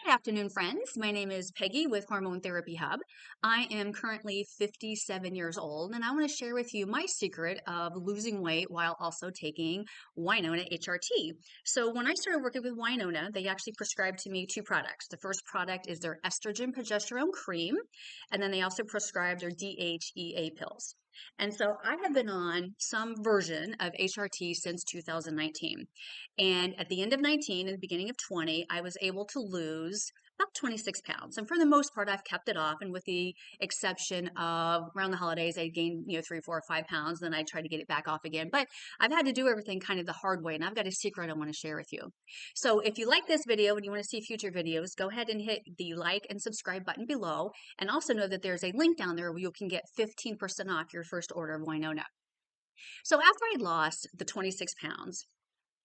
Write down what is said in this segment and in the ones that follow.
Good afternoon, friends. My name is Peggy with Hormone Therapy Hub. I am currently 57 years old, and I want to share with you my secret of losing weight while also taking Winona HRT. So, when I started working with Winona, they actually prescribed to me two products. The first product is their estrogen progesterone cream, and then they also prescribed their DHEA pills. And so I have been on some version of HRT since 2019. And at the end of 19 and the beginning of 20, I was able to lose about 26 pounds. And for the most part, I've kept it off. And with the exception of around the holidays, I gained, 3, 4, 5 pounds. Then I try to get it back off again. But I've had to do everything kind of the hard way. And I've got a secret I want to share with you. So if you like this video and you want to see future videos, go ahead and hit the like and subscribe button below. And also know that there's a link down there where you can get 15% off your first order of Winona. So after I lost the 26 pounds,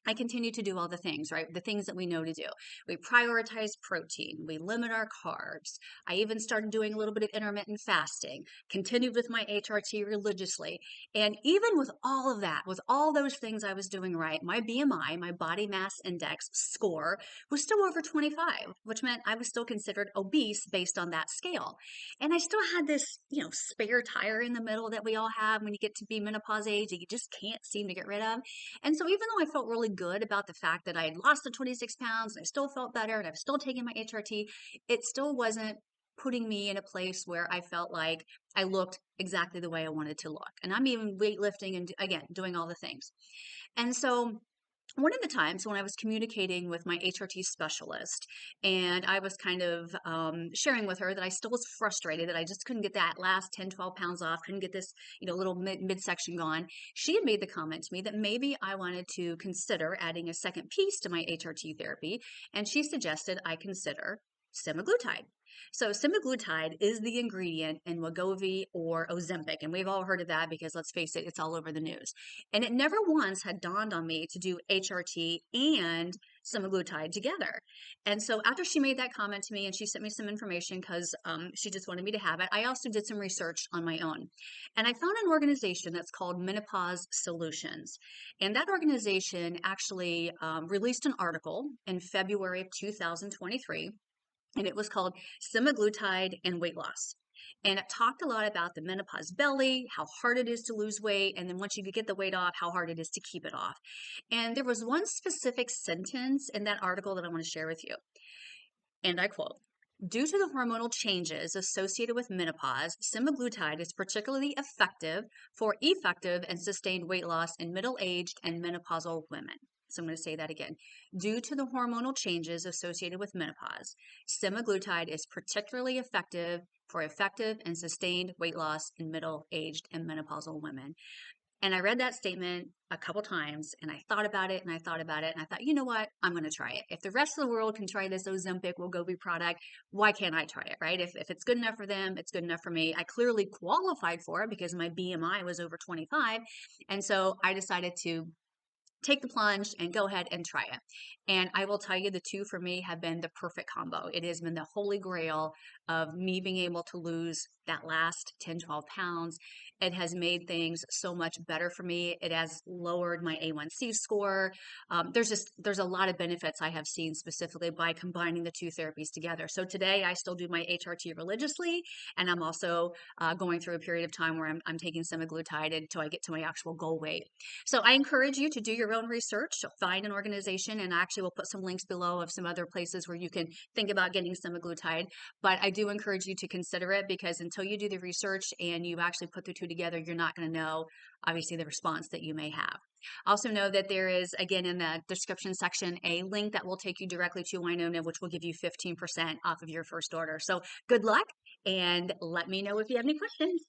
I continue to do all the things, right? The things that we know to do. We prioritize protein. We limit our carbs. I even started doing a little bit of intermittent fasting, continued with my HRT religiously. And even with all of that, with all those things I was doing right, my BMI, my body mass index score was still over 25, which meant I was still considered obese based on that scale. And I still had this, spare tire in the middle that we all have when you get to be menopause age that you just can't seem to get rid of. And so even though I felt really good about the fact that I had lost the 26 pounds and I still felt better and I was still taking my HRT, it still wasn't putting me in a place where I felt like I looked exactly the way I wanted to look. And I'm even weightlifting and again, doing all the things. And so one of the times when I was communicating with my HRT specialist, and I was kind of sharing with her that I still was frustrated that I just couldn't get that last 10, 12 pounds off, couldn't get this, little midsection gone. She had made the comment to me that maybe I wanted to consider adding a second piece to my HRT therapy, and she suggested I consider semaglutide. So semaglutide is the ingredient in Wegovy or Ozempic, and we've all heard of that because let's face it, it's all over the news. And it never once had dawned on me to do HRT and semaglutide together. And so after she made that comment to me and she sent me some information because she just wanted me to have it, I also did some research on my own. And I found an organization that's called Menopause Solutions. And that organization actually released an article in February of 2023, and it was called Semaglutide and Weight Loss. And it talked a lot about the menopause belly, how hard it is to lose weight, and then once you get the weight off, how hard it is to keep it off. And there was one specific sentence in that article that I want to share with you. And I quote, "Due to the hormonal changes associated with menopause, semaglutide is particularly effective for effective and sustained weight loss in middle-aged and menopausal women." So I'm going to say that again. Due to the hormonal changes associated with menopause, semaglutide is particularly effective for effective and sustained weight loss in middle-aged and menopausal women. And I read that statement a couple times and I thought about it and I thought about it and I thought, you know what? I'm going to try it. If the rest of the world can try this Ozempic Wegovy product, why can't I try it, right? If it's good enough for them, it's good enough for me. I clearly qualified for it because my BMI was over 25. And so I decided to take the plunge and go ahead and try it. And I will tell you, the two for me have been the perfect combo. It has been the holy grail of me being able to lose that last 10, 12 pounds. It has made things so much better for me. It has lowered my A1C score. There's a lot of benefits I have seen specifically by combining the two therapies together. So today I still do my HRT religiously, and I'm also going through a period of time where I'm taking semaglutide until I get to my actual goal weight. So I encourage you to do your own research, find an organization, and I actually will put some links below of some other places where you can think about getting semaglutide. But I do encourage you to consider it because until you do the research and you actually put the two together, you're not going to know, obviously, the response that you may have. Also know that there is, again, in the description section, a link that will take you directly to Winona, which will give you 15% off of your first order. So good luck and let me know if you have any questions.